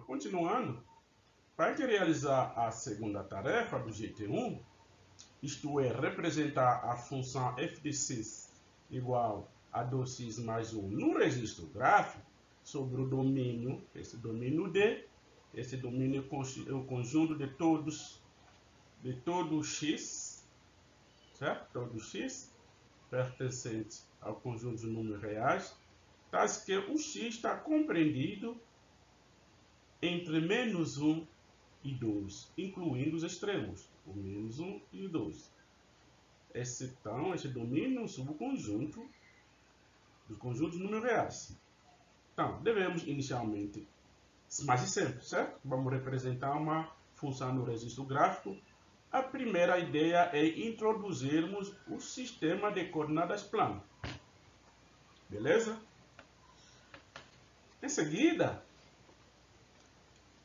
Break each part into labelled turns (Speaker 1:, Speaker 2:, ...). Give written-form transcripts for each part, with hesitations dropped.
Speaker 1: continuando, para realizar a segunda tarefa do GT1, isto é, representar a função f de x igual a 2x mais 1 no registro gráfico sobre o domínio, esse domínio D, esse domínio é o conjunto de todo x, certo? Todo x pertencente ao conjunto de números reais, tais que o x está compreendido entre menos 1 e 2, incluindo os extremos, o menos 1 e o 2. Então, esse domínio é um subconjunto do conjunto de números reais. Então, devemos inicialmente, mas sempre, certo? Vamos representar uma função no registro gráfico. A primeira ideia é introduzirmos o sistema de coordenadas plano. Beleza? Em seguida,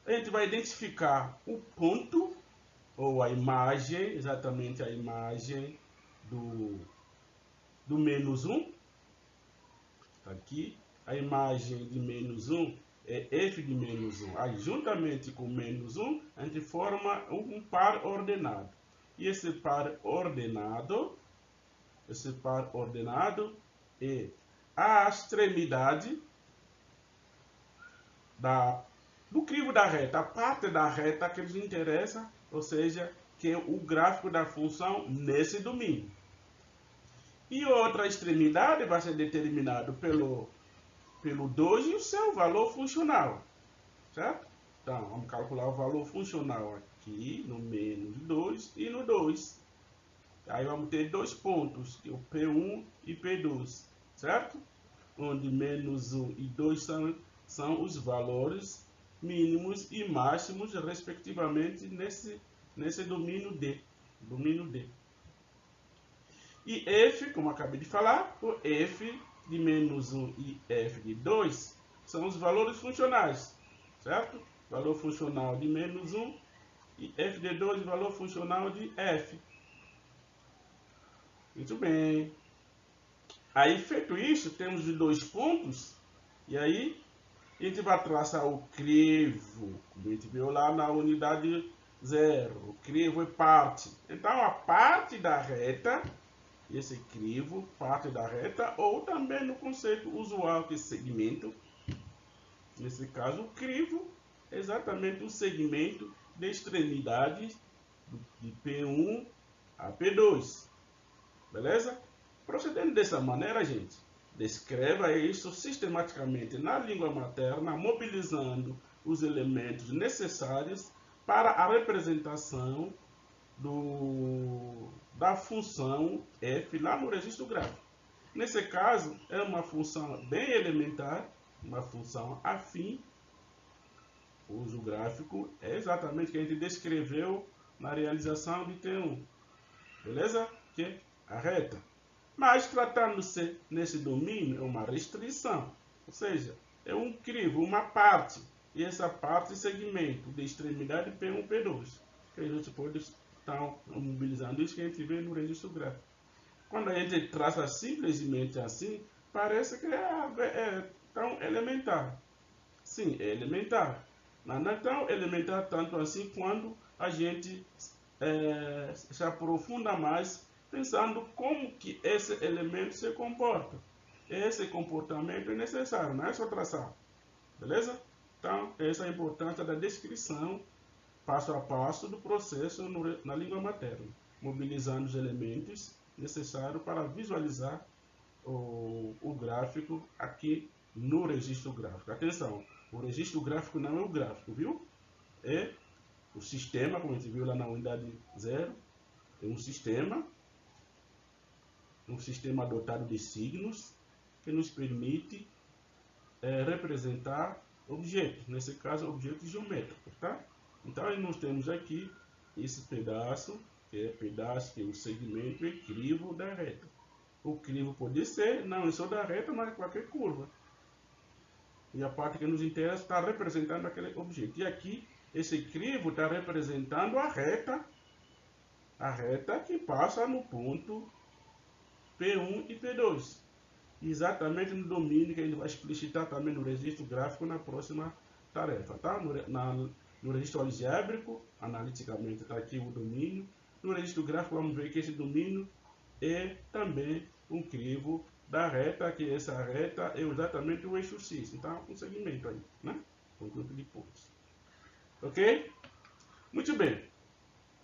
Speaker 1: a gente vai identificar o ponto, ou a imagem, exatamente a imagem do menos 1. Está aqui. A imagem de menos 1 é f de menos 1. Aí, juntamente com menos 1, a gente forma um par ordenado. E esse par ordenado é a extremidade do crivo da reta, a parte da reta que nos interessa, ou seja, que é o gráfico da função nesse domínio. E outra extremidade vai ser determinado pelo 2 e o seu valor funcional, certo? Então, vamos calcular o valor funcional aqui no menos 2 e no 2. Aí vamos ter dois pontos, o P1 e P2, certo? Onde menos 1 e 2 são os valores mínimos e máximos, respectivamente, nesse domínio D. E f, como acabei de falar, o f de menos 1 e f de 2 são os valores funcionais, certo? Valor funcional de menos 1 e f de 2, valor funcional de f. Muito bem. Aí, feito isso, temos os dois pontos, e aí a gente vai traçar o crivo, como a gente viu lá na unidade 0. O crivo é parte. Então, a parte da reta, esse crivo, parte da reta, ou também no conceito usual que é segmento. Nesse caso, o crivo é exatamente o segmento de extremidades de P1 a P2. Beleza? Procedendo dessa maneira, gente, descreva isso sistematicamente na língua materna, mobilizando os elementos necessários para a representação da função f lá no registro gráfico. Nesse caso, é uma função bem elementar, uma função afim, cujo gráfico é exatamente o que a gente descreveu na realização de T1. Beleza? Que é a reta. Mas, tratando-se nesse domínio, é uma restrição. Ou seja, é um crivo, uma parte. E essa parte é segmento de extremidade P1, P2. Que a gente pode estar mobilizando isso que a gente vê no registro gráfico. Quando a gente traça simplesmente assim, parece que é tão elementar. Sim, é elementar. Mas não é tão elementar tanto assim quando a gente se aprofunda mais pensando como que esse elemento se comporta. Esse comportamento é necessário, não é só traçar. Beleza? Então, essa é a importância da descrição passo a passo do processo na língua materna, mobilizando os elementos necessários para visualizar o gráfico aqui no registro gráfico. Atenção, o registro gráfico não é o gráfico, viu? É o sistema, como a gente viu lá na unidade 0, é um sistema dotado de signos que nos permite representar objetos, nesse caso objetos geométricos, tá? Então nós temos aqui esse pedaço, que é o segmento e crivo da reta. O crivo pode ser, não só da reta, mas qualquer curva. E a parte que nos interessa está representando aquele objeto. E aqui, esse crivo está representando a reta que passa no ponto P1 e P2. Exatamente no domínio que a gente vai explicitar também no registro gráfico na próxima tarefa, tá? No registro algébrico, analiticamente está aqui o domínio. No registro gráfico, vamos ver que esse domínio é também um crivo da reta, que essa reta é exatamente o eixo X. Então, um segmento aí, né? Conjunto de pontos. Ok? Muito bem.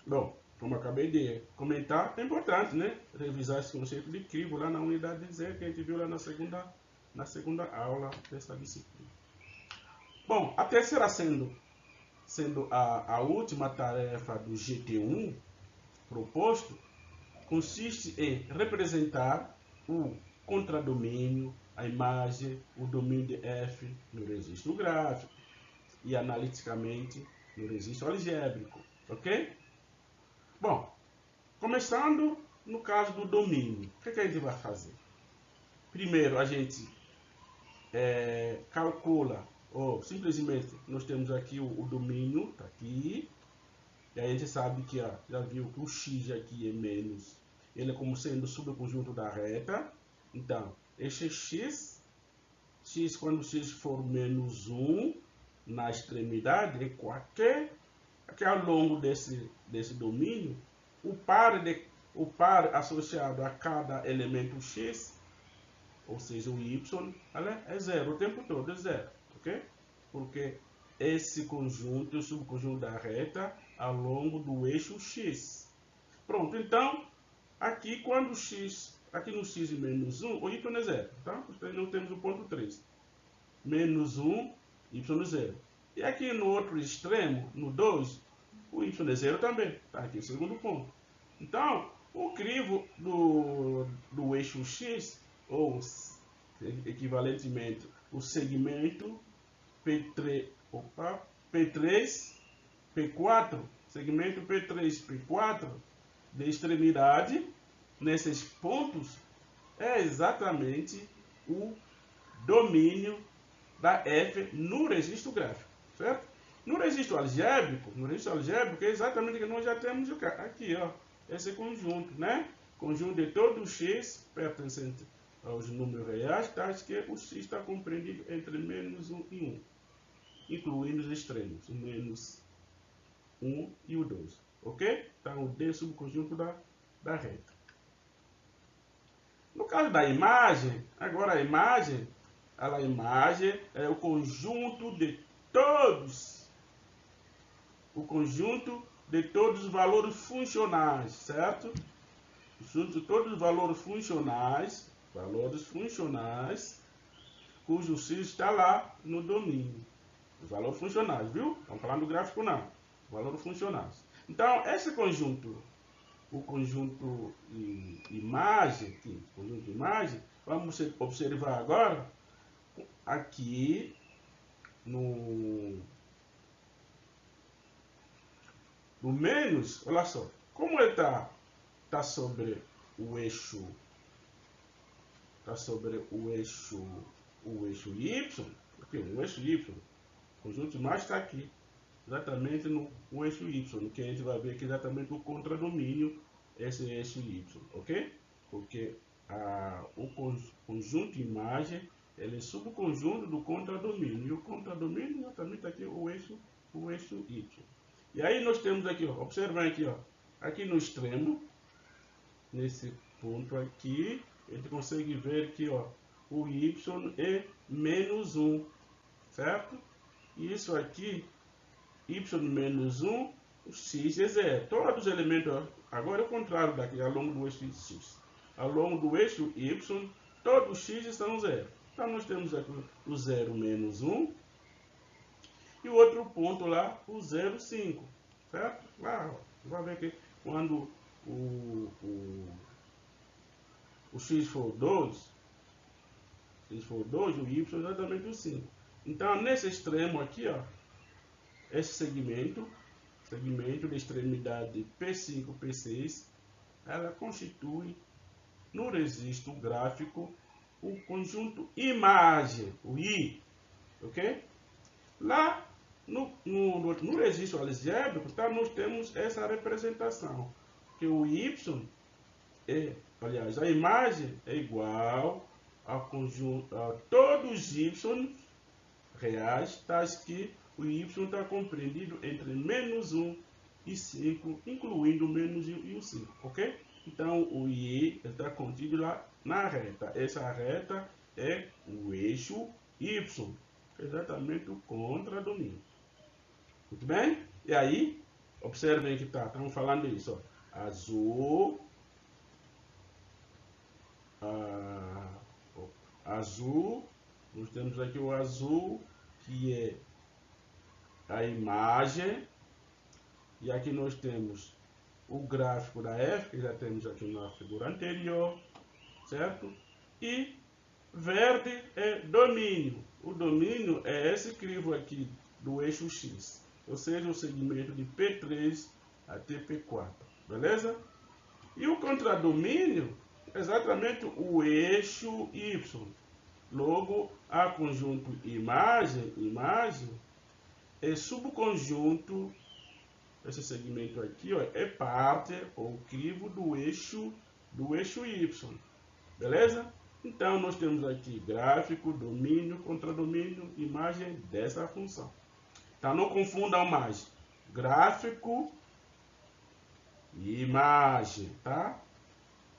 Speaker 1: Bom, como acabei de comentar, é importante, né? Revisar esse conceito de crivo lá na unidade de Z, que a gente viu lá na segunda aula dessa disciplina. Bom, a terceira sendo a última tarefa do GT1 proposto, consiste em representar o contradomínio, a imagem, o domínio de F no registro gráfico e analiticamente no registro algébrico, ok? Bom, começando no caso do domínio, o que a gente vai fazer? Primeiro, a gente calcula, ou simplesmente nós temos aqui o domínio, está aqui, e aí a gente sabe que, ó, já viu que o x aqui é menos, ele é como sendo o subconjunto da reta. Então, este x quando x for menos 1 na extremidade, é que ao longo desse domínio, o par associado a cada elemento x, ou seja, o y, é zero o tempo todo, é zero, ok? Porque esse conjunto é o subconjunto da reta ao longo do eixo x. Pronto, então, aqui quando aqui no x menos 1, o y é zero, tá? Então, não temos o ponto 3. Menos 1, y é zero. E aqui no outro extremo, no 2, o y é zero também, tá? Aqui o segundo ponto. Então, o crivo do eixo x, ou equivalentemente o segmento P3, P4, segmento P3, P4 de extremidade, nesses pontos, é exatamente o domínio da F no registro gráfico, certo? No registro algébrico é exatamente o que nós já temos aqui, ó, esse conjunto, né? Conjunto de todo x pertencente aos números reais, tais que o x está compreendido entre menos 1 e 1, incluindo os extremos, o menos 1 e o 2, ok? Então, o D subconjunto da reta. No caso da imagem, agora a imagem é o conjunto de todos os valores funcionais, certo? O conjunto de todos os valores funcionais, cujo x está lá no domínio. Os valores funcionais, viu? Estamos falando do gráfico não. Valores funcionais. Então, esse conjunto, o conjunto imagem, vamos observar agora aqui no menos, olha só, como ele tá sobre o eixo, y, porque o eixo y, o conjunto imagem está aqui, exatamente no eixo y, que a gente vai ver que exatamente o contradomínio esse eixo y, ok? Porque o conjunto imagem ele é subconjunto do contradomínio, e o contradomínio exatamente aqui o eixo y. E aí nós temos aqui, ó, observem aqui, ó, aqui no extremo, nesse ponto aqui, a gente consegue ver que, ó, o y é menos 1, certo? E isso aqui, y menos 1, o x é zero. Todos os elementos, ó, agora é o contrário daqui, ao longo do eixo x. Ao longo do eixo y, todos os x são zero. Então nós temos aqui o 0 menos 1, e o outro ponto lá, o 0,5, certo? Lá, vai ver que quando o x for 2, o y é exatamente o 5. Então, nesse extremo aqui, ó, esse segmento de extremidade P5, P6, ela constitui no registro gráfico o conjunto imagem, o I, ok? Lá no registro algébrico, tá, nós temos essa representação, que o y aliás, a imagem é igual ao conjunto, a todos os y reais, tais que o y está compreendido entre menos 1 e 5, incluindo o menos 1 e o 5, ok? Então, o y está contido lá na reta. Essa reta é o eixo y, exatamente o contradomínio. Muito bem? E aí, observem que estamos falando isso. Ó. Azul, nós temos aqui o azul, que é a imagem, e aqui nós temos o gráfico da F, que já temos aqui na figura anterior, certo? E verde é domínio. O domínio é esse crivo aqui do eixo X, ou seja, o segmento de P3 até P4, beleza? E o contradomínio é exatamente o eixo Y. Logo, a conjunto imagem é subconjunto, esse segmento aqui, ó, é parte ou crivo do eixo Y, beleza? Então, nós temos aqui gráfico, domínio, contradomínio, imagem dessa função. Então, não confundam mais gráfico e imagem, tá?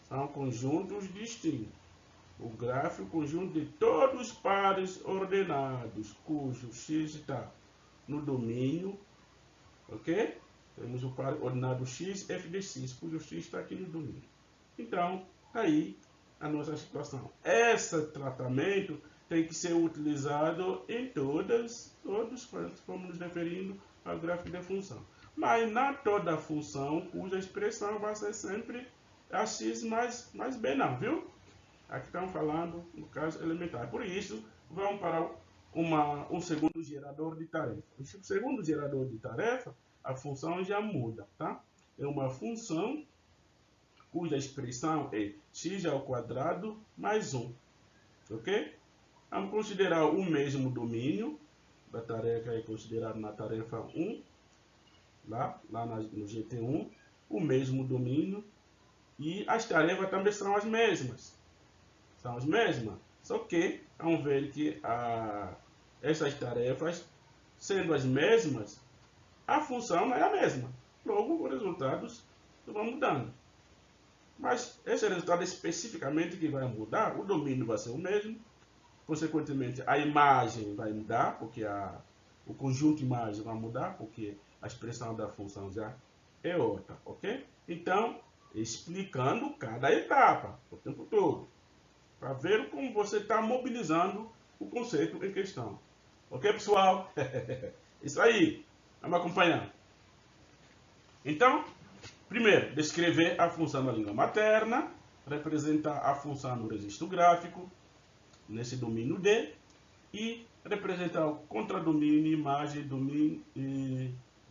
Speaker 1: São conjuntos distintos. O gráfico é o conjunto de todos os pares ordenados, cujo x está no domínio, ok? Temos o par ordenado x, f de x, cujo x está aqui no domínio. Então, aí a nossa situação. Esse tratamento tem que ser utilizado em todos, como nos referindo ao gráfico de função. Mas não toda função cuja expressão vai ser sempre a x mais b, não, viu? Aqui estamos falando no caso elementar. Por isso, vamos para um segundo gerador de tarefa. O segundo gerador de tarefa, a função já muda, tá? É uma função cuja expressão é x ao quadrado mais 1, ok? Vamos considerar o mesmo domínio da tarefa, é considerado na tarefa 1, lá no GT1, o mesmo domínio, e as tarefas também são as mesmas. São as mesmas, só que vamos ver que essas tarefas, sendo as mesmas, a função não é a mesma. Logo, os resultados vão mudando. Mas esse resultado especificamente que vai mudar, o domínio vai ser o mesmo, consequentemente a imagem vai mudar, porque o conjunto imagem vai mudar, porque a expressão da função já é outra, ok? Então, explicando cada etapa, o tempo todo, para ver como você está mobilizando o conceito em questão. Ok, pessoal? Isso aí. Vamos acompanhar. Então, primeiro, descrever a função na língua materna, representar a função no registro gráfico, nesse domínio D, e representar o contradomínio,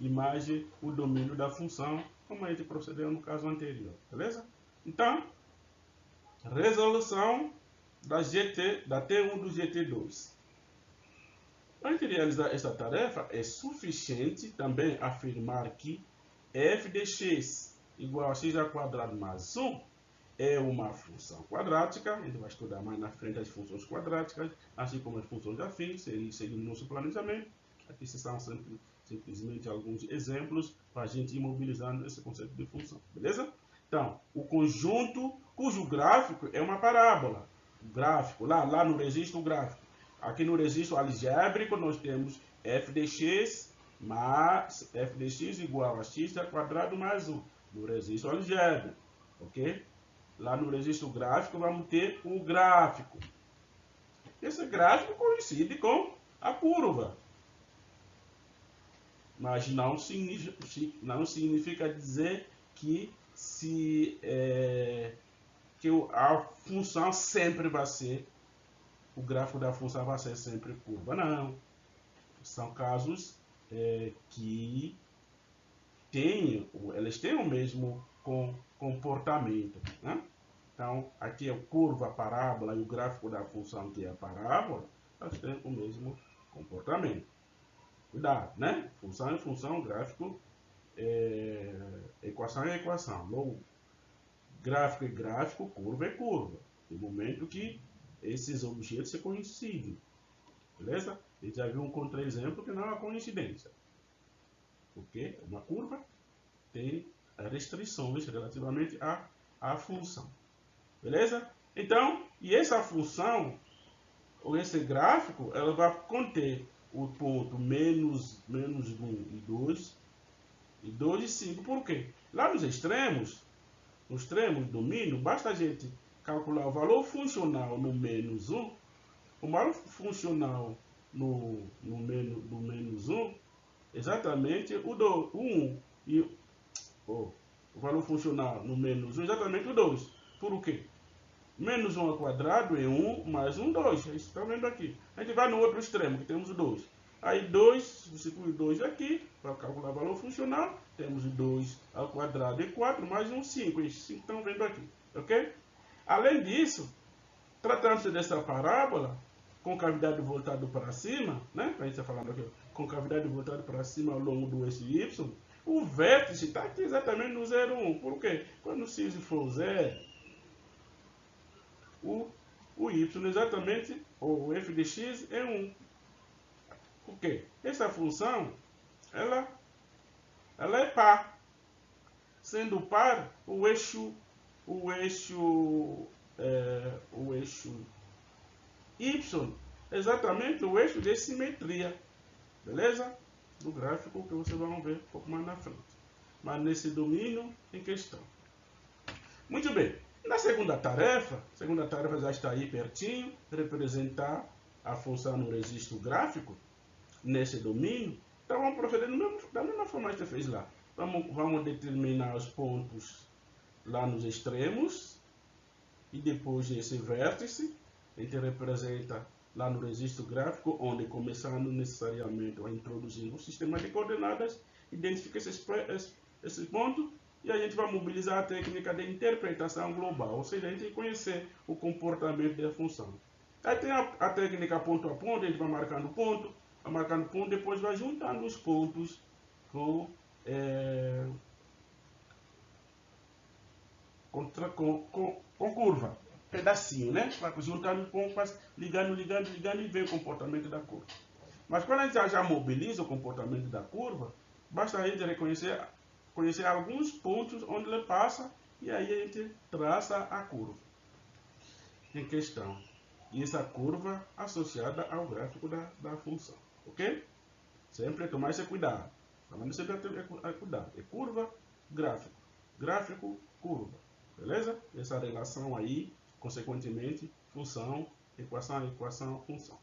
Speaker 1: imagem, o domínio da função, como a gente procedeu no caso anterior, beleza? Então, resolução da T1 do GT2. Para realizar esta tarefa, é suficiente também afirmar que f de x igual a x ao quadrado mais 1 é uma função quadrática. A gente vai estudar mais na frente as funções quadráticas, assim como as funções afins, seguindo nosso planejamento. Aqui são simplesmente alguns exemplos para a gente ir mobilizando esse conceito de função, beleza? Então, o conjunto cujo gráfico é uma parábola. O gráfico, lá no registro gráfico. Aqui no registro algébrico nós temos f de x igual a x ao quadrado mais 1. No registro algébrico, ok? Lá no registro gráfico vamos ter o gráfico. Esse gráfico coincide com a curva. Mas não significa dizer que a função sempre vai ser, o gráfico da função vai ser sempre curva. Não. São casos que elas têm o mesmo comportamento, né? Então, aqui é curva, parábola, e o gráfico da função, que é a parábola, elas têm o mesmo comportamento. Cuidado, né? Função é função, gráfico equação é equação. Logo, gráfico é gráfico, curva é curva. No momento que esses objetos se coincidem, Beleza? A gente já viu um contra-exemplo que não é uma coincidência. Porque uma curva tem restrições relativamente à função. Beleza? Então, e essa função, ou esse gráfico, ela vai conter o ponto menos 1 e 2, e 2 e 5. Por quê? Lá nos extremos do domínio, basta a gente calcular o valor funcional no menos 1, o valor funcional no menos 1, exatamente o 1 e o valor funcional no menos 1, exatamente o 2. Por quê? Menos 1 ao quadrado é 1, mais 1, 2. Isso está vendo aqui. A gente vai no outro extremo, que temos o 2. Aí 2, substitui 2 aqui, para calcular o valor funcional. Temos 2 ao quadrado é 4, mais 1, 5. Esses 5 estão vendo aqui. Ok? Além disso, tratando-se dessa parábola, com cavidade voltada para cima, né? A gente está falando aqui, com cavidade voltada para cima ao longo do eixo Y, o vértice está aqui exatamente no 0, 1. Por quê? Quando o x for 0, o y exatamente, ou o f de x é 1. Por quê? Essa função, ela é par. Sendo par, o eixo y, exatamente o eixo de simetria. Beleza? Do gráfico que vocês vão ver um pouco mais na frente. Mas nesse domínio em questão. Muito bem. Na segunda tarefa já está aí pertinho, representar a função no registro gráfico, nesse domínio. Então vamos proceder da mesma forma que a gente fez lá. Vamos determinar os pontos lá nos extremos, e depois esse vértice, a gente representa lá no registro gráfico, onde começando necessariamente a introduzir um sistema de coordenadas, identifica esses pontos, e a gente vai mobilizar a técnica de interpretação global, ou seja, a gente vai conhecer o comportamento da função. Aí tem a técnica ponto a ponto, a gente vai marcando ponto, depois vai juntando os pontos com curva, pedacinho, né? Juntando pontos, ligando e ver o comportamento da curva. Mas quando a gente já mobiliza o comportamento da curva, basta a gente conhecer alguns pontos onde ele passa, e aí a gente traça a curva em questão. E essa curva associada ao gráfico da função. Ok? Sempre tomar esse cuidado. Falando sempre a cuidado. É curva, gráfico. Gráfico, curva. Beleza? Essa relação aí, consequentemente, função, equação, função.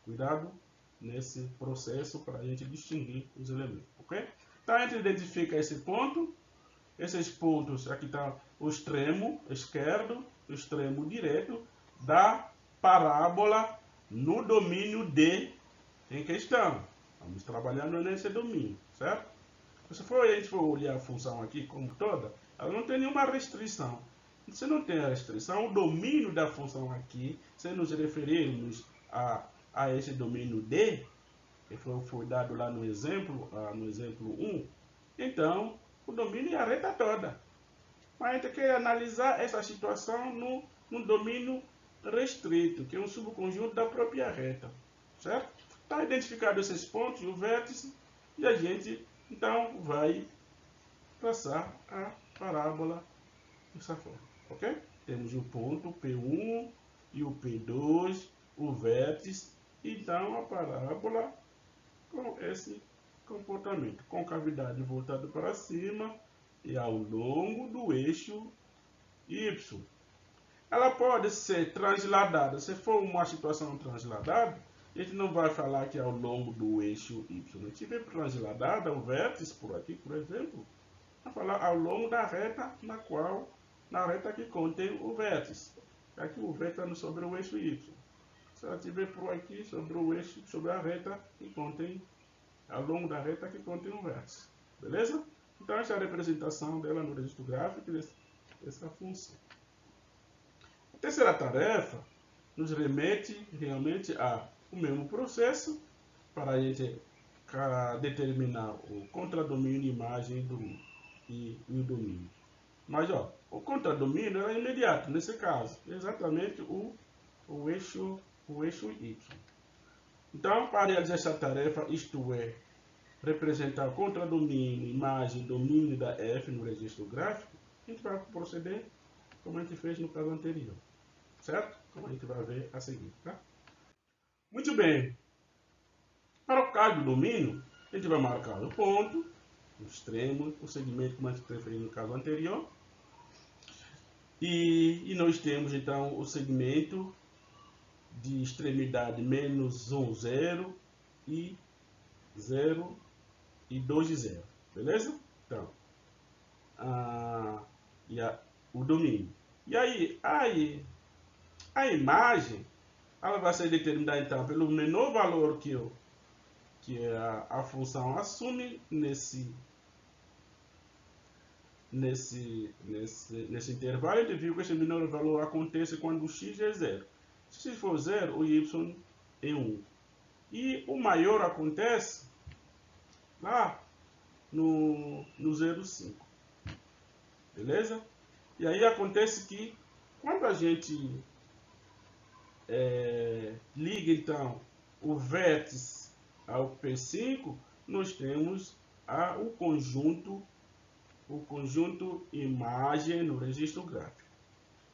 Speaker 1: Cuidado nesse processo para a gente distinguir os elementos. Ok? Então a gente identifica esse ponto. Esses pontos, aqui está o extremo esquerdo, o extremo direito da parábola no domínio D em questão. Vamos trabalhando nesse domínio, certo? Se a gente for olhar a função aqui como toda, ela não tem nenhuma restrição. Se não tem a restrição, o domínio da função aqui, se nos referirmos a esse domínio D, que foi dado lá no exemplo 1, então o domínio é a reta toda. Mas a gente quer analisar essa situação no domínio restrito, que é um subconjunto da própria reta, certo? Está identificado esses pontos, o vértice, e a gente então vai traçar a parábola dessa forma, ok? Temos o ponto P1 e o P2, o vértice, então a parábola com esse comportamento, com cavidade voltada para cima e ao longo do eixo Y. Ela pode ser transladada. Se for uma situação transladada, a gente não vai falar que é ao longo do eixo Y. Se tiver transladada, o vértice por aqui, por exemplo, vai falar ao longo da reta na reta que contém o vértice. Aqui o vértice está sobre o eixo Y. Se ela estiver por aqui, sobre a reta que contém, ao longo da reta que contém o vértice. Beleza? Então essa é a representação dela no registro gráfico dessa função. A terceira tarefa nos remete realmente ao mesmo processo para a gente determinar o contradomínio de imagem e o domínio. Mas o contradomínio é imediato, nesse caso, exatamente o eixo Y. Então, para realizar essa tarefa, isto é, representar contradomínio, imagem, domínio da F no registro gráfico, a gente vai proceder como a gente fez no caso anterior, certo? Como a gente vai ver a seguir, tá? Muito bem. Para o caso do domínio, a gente vai marcar o ponto, o extremo, o segmento, como a gente preferiu no caso anterior. E nós temos então o segmento de extremidade menos 1, 0 e 0 e 2 e 0. Beleza? Então, o domínio. E aí, a imagem, ela vai ser determinada então pelo menor valor que a função assume nesse intervalo. Ele viu que esse menor valor acontece quando o x é 0. Se x for 0, o y é 1. E o maior acontece lá no 0,5. Beleza? E aí acontece que quando a gente liga então o vértice ao P5, nós temos o conjunto imagem no registro gráfico,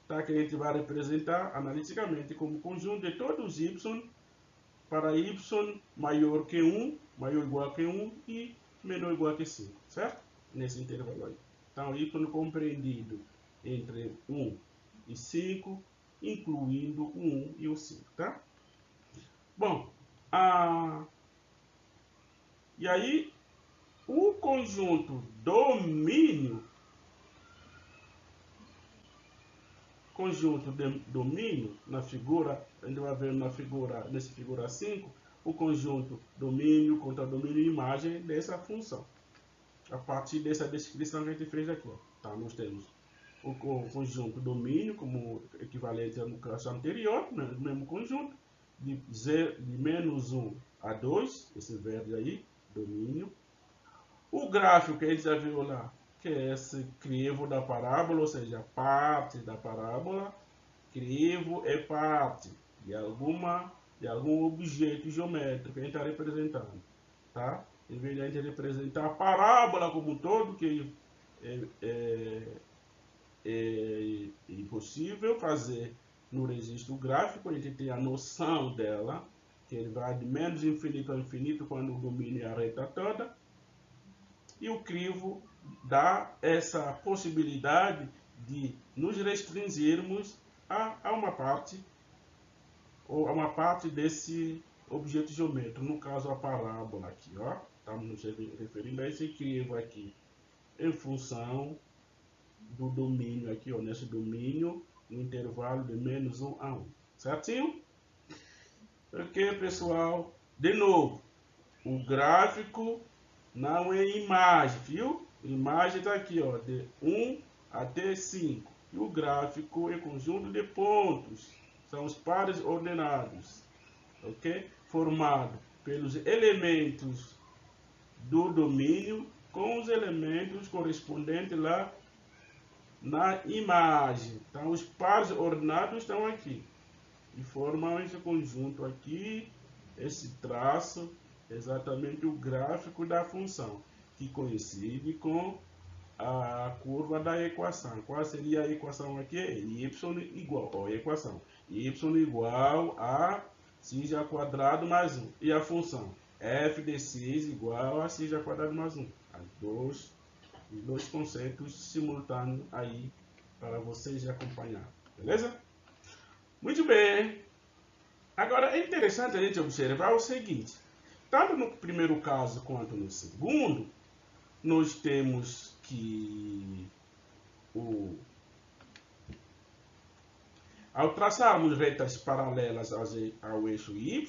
Speaker 1: tá? Que a gente vai representar analiticamente como conjunto de todos os y para y maior que 1, maior ou igual que 1 e menor ou igual que 5, certo? Nesse intervalo aí. Então, y compreendido entre 1 e 5, incluindo o 1 e o 5, tá? Bom, e aí o conjunto domínio, na figura, a gente vai ver nessa figura 5, o conjunto domínio contra domínio e imagem dessa função. A partir dessa descrição que a gente fez aqui, ó, tá? Nós temos o conjunto domínio como equivalente ao caso anterior, né? O mesmo conjunto, de menos 1 a 2, esse verde aí, domínio. O gráfico que a gente já viu lá, que é esse crivo da parábola, ou seja, parte da parábola. Crivo é parte de algum objeto geométrico que a gente está representando, tá? Em vez de a gente representar a parábola como um todo, que é impossível fazer no registro gráfico, a gente tem a noção dela, que ele vai de menos infinito a infinito quando o domínio é a reta toda. E o crivo dá essa possibilidade de nos restringirmos a uma parte, ou a uma parte desse objeto geométrico, no caso a parábola aqui, ó. Estamos nos referindo a esse crivo aqui, em função do domínio aqui, ó, nesse domínio, no intervalo de menos 1 a 1. Certinho? Ok, pessoal? De novo, o gráfico não é imagem, viu? Imagem está aqui, ó, de 1 até 5. E o gráfico é conjunto de pontos. São os pares ordenados, ok? Formado pelos elementos do domínio com os elementos correspondentes lá na imagem. Então, os pares ordenados estão aqui e formam esse conjunto aqui, esse traço, exatamente o gráfico da função, que coincide com a curva da equação. Qual seria a equação aqui? Y igual, ó, a equação, y igual a x ao quadrado mais 1. E a função f de x igual a x ao quadrado mais 1. Os dois conceitos simultâneos aí para vocês acompanhar. Beleza? Muito bem. Agora é interessante a gente observar o seguinte. Tanto no primeiro caso quanto no segundo, nós temos que ao traçarmos retas paralelas ao eixo y,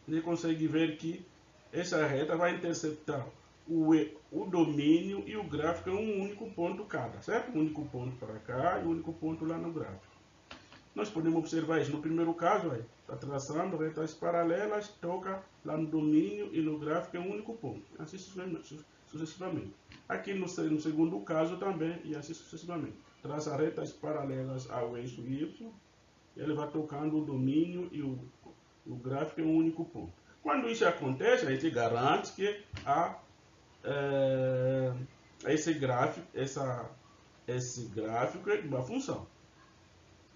Speaker 1: a gente consegue ver que essa reta vai interceptar o domínio e o gráfico em um único ponto cada, certo? Um único ponto para cá e um único ponto lá no gráfico. Nós podemos observar isso no primeiro caso, está traçando retas paralelas, toca lá no domínio e no gráfico é um único ponto, assim sucessivamente. Aqui no segundo caso também, e assim sucessivamente. Traça retas paralelas ao eixo y, ele vai tocando o domínio e o gráfico em um único ponto. Quando isso acontece, a gente garante que esse gráfico é de uma função.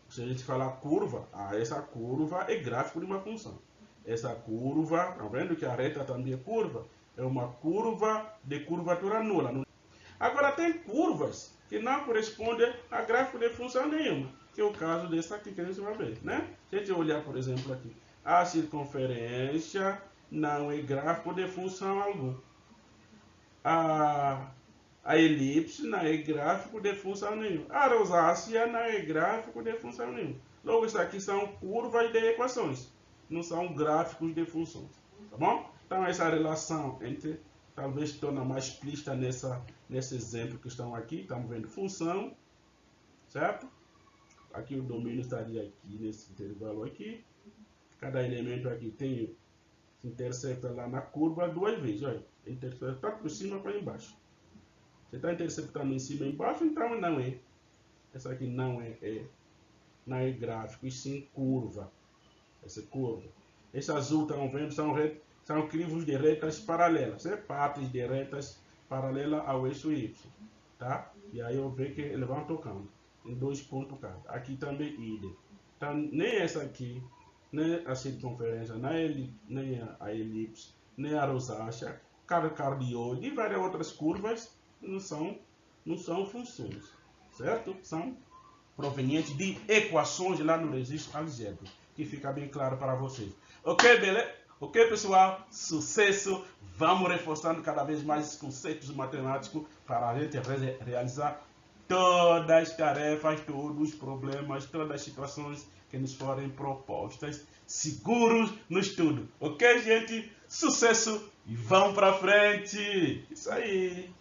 Speaker 1: Se a gente falar curva, essa curva é gráfico de uma função. Essa curva, tá vendo que a reta também é curva? É uma curva de curvatura nula. Agora tem curvas que não correspondem a gráfico de função nenhuma, que é o caso dessa aqui que a gente vai ver, né? Se a gente olhar, por exemplo, aqui, a circunferência não é gráfico de função alguma. A elipse não é gráfico de função nenhuma. A rosácea não é gráfico de função nenhuma. Logo, isso aqui são curvas de equações, não são gráficos de funções. Tá bom? Então, essa relação entre, talvez torna mais explícita nesse exemplo que estão aqui. Estamos vendo função, certo? Aqui o domínio estaria aqui, nesse intervalo aqui. Cada elemento aqui se intercepta lá na curva duas vezes. Olha, intercepta tanto por cima quanto embaixo. Você está interceptando em cima e embaixo, então não é. Essa aqui não é gráfico, e sim curva. Essa curva. Esse azul, estão vendo, são crivos de retas paralelas. Partes de retas paralelas ao eixo Y. Tá? E aí eu vejo que eles vão tocando em 2 pontos cada. Aqui também idem. Então, nem essa aqui, nem a circunferência, nem a elipse, nem a rosácea, cardioide e várias outras curvas não são funções, certo? São provenientes de equações lá no registro algébrico, que fica bem claro para vocês. Ok, beleza? Ok, pessoal? Sucesso! Vamos reforçando cada vez mais os conceitos matemáticos para a gente realizar todas as tarefas, todos os problemas, todas as situações que nos forem propostas, seguros no estudo. Ok, gente? Sucesso e vamos para frente! Isso aí!